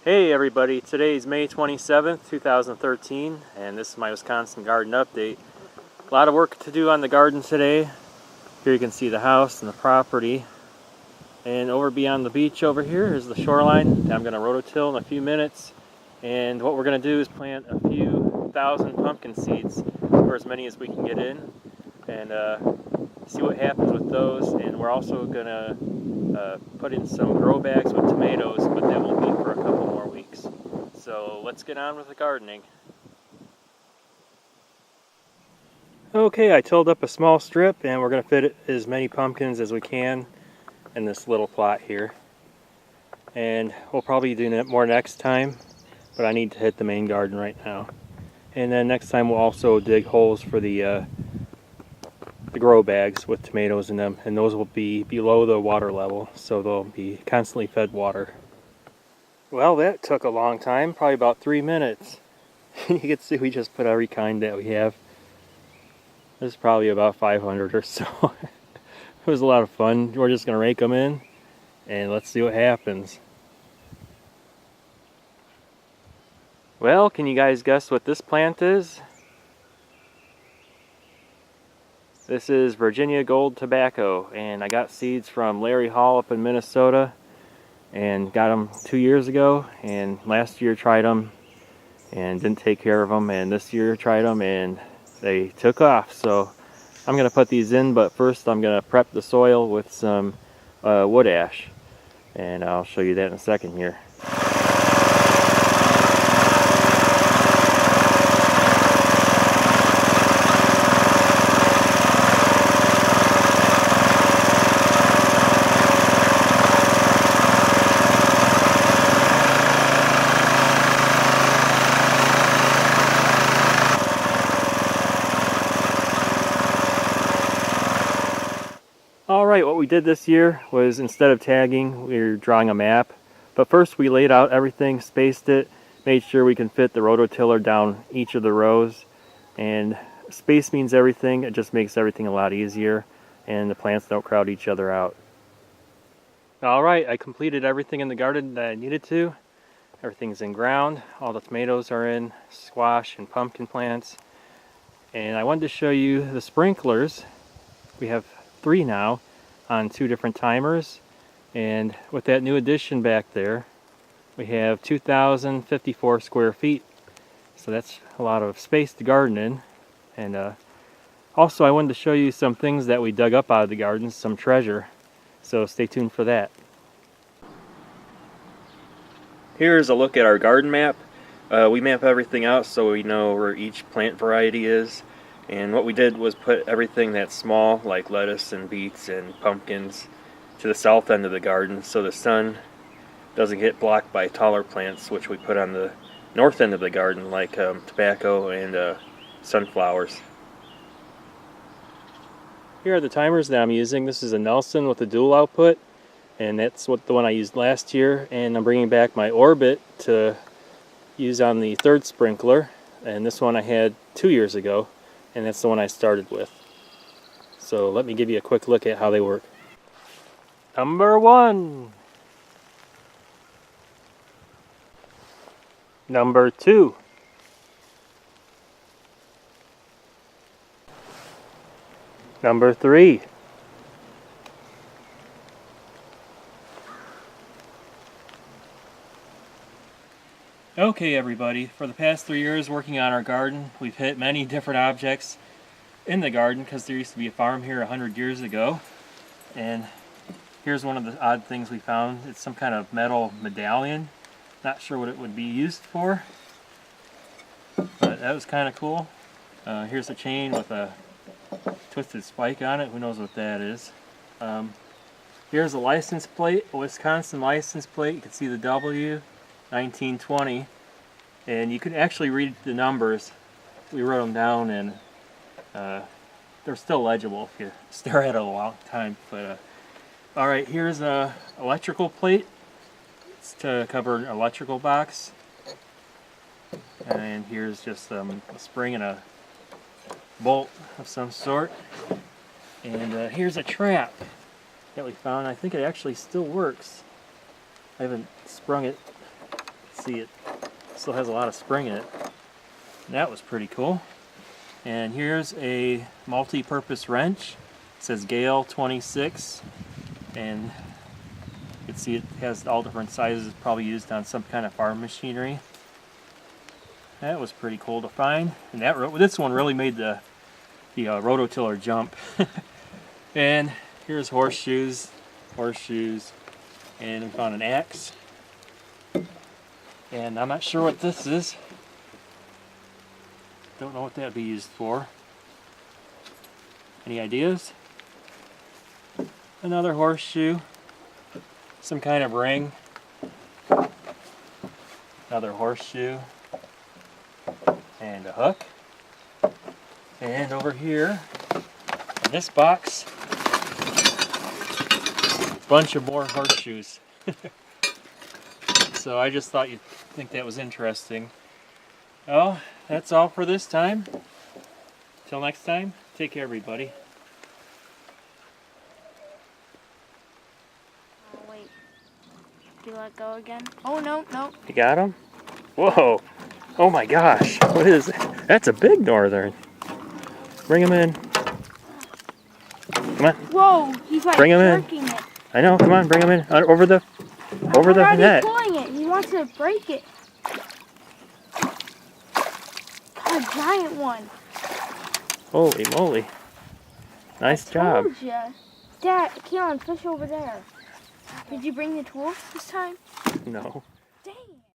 Hey everybody, today's May 27th, 2013, and this is my Wisconsin garden update. A lot of work to do on the garden today. Here you can see the house and the property. And over beyond the beach over here is the shoreline. I'm going to rototill in a few minutes. And what we're going to do is plant a few thousand pumpkin seeds, or as many as we can get in, and see what happens with those. And we're also going to put in some grow bags with tomatoes, but that won't be for a couple more weeks. So let's get on with the gardening. Okay, I tilled up a small strip and we're going to fit as many pumpkins as we can in this little plot here. And we'll probably do more next time, but I need to hit the main garden right now. And then next time we'll also dig holes for the grow bags with tomatoes in them, and those will be below the water level, so they'll be constantly fed water. Well, that took a long time, probably about 3 minutes. You can see we just put every kind that we have. There's probably about 500 or so. It was a lot of fun. We're just gonna rake them in and let's see what happens. Well, can you guys guess what this plant is? This is Virginia Gold Tobacco, and I got seeds from Larry Hall up in Minnesota and got them 2 years ago, and last year tried them and didn't take care of them, and this year tried them and they took off. So I'm going to put these in, but first I'm going to prep the soil with some wood ash, and I'll show you that in a second here. Alright, what we did this year was, instead of tagging, we were drawing a map. But first we laid out everything, spaced it, made sure we can fit the rototiller down each of the rows. And space means everything. It just makes everything a lot easier, and the plants don't crowd each other out. Alright, I completed everything in the garden that I needed to. Everything's in ground. All the tomatoes are in, squash and pumpkin plants. And I wanted to show you the sprinklers. We have 3 now on 2 different timers, and with that new addition back there we have 2,054 square feet, so that's a lot of space to garden in. And also I wanted to show you some things that we dug up out of the garden, some treasure, so stay tuned for that. Here's a look at our garden map. We map everything out so we know where each plant variety is. And what we did was put everything that's small, like lettuce and beets and pumpkins, to the south end of the garden so the sun doesn't get blocked by taller plants, which we put on the north end of the garden, like tobacco and sunflowers. Here are the timers that I'm using. This is a Nelson with a dual output, and that's the one I used last year. And I'm bringing back my Orbit to use on the 3rd sprinkler, and this one I had 2 years ago. And that's the one I started with. So let me give you a quick look at how they work. Number 1. Number 2. Number 3. Okay everybody, for the past 3 years working on our garden, we've hit many different objects in the garden because there used to be a farm here 100 years ago. And here's one of the odd things we found. It's some kind of metal medallion. Not sure what it would be used for, but that was kind of cool. Here's a chain with a twisted spike on it. Who knows what that is. Here's a license plate, a Wisconsin license plate. You can see the W. 1920, and you can actually read the numbers. We wrote them down, and they're still legible if you stare at it a long time. But alright, here's a electrical plate. It's to cover an electrical box, and here's just a spring and a bolt of some sort. And here's a trap that we found. I think it actually still works. I haven't sprung it. Let's see it still has a lot of spring in it. That was pretty cool. And here's a multi-purpose wrench. It says Gale 26, and you can see it has all different sizes, probably used on some kind of farm machinery. That was pretty cool to find. And this one really made the rototiller jump. And here's horseshoes, and we found an axe. And I'm not sure what this is. Don't know what that'd be used for. Any ideas? Another horseshoe, some kind of ring, another horseshoe, and a hook. And over here, in this box, a bunch of more horseshoes. So I just thought you'd think that was interesting. Well, that's all for this time. Till next time, take care, everybody. Oh, wait. Did you let go again? Oh, no, no. You got him? Whoa! Oh my gosh! What is it? That's a big northern. Bring him in. Come on. Whoa! He's like Bring him in. jerking it. I know. Come on, bring him in. Over the net. He's pulling it. He wants to break it. God, a giant one. Holy moly! Nice job. Told ya. Dad, Keelan, fish over there. Did you bring the tools this time? No.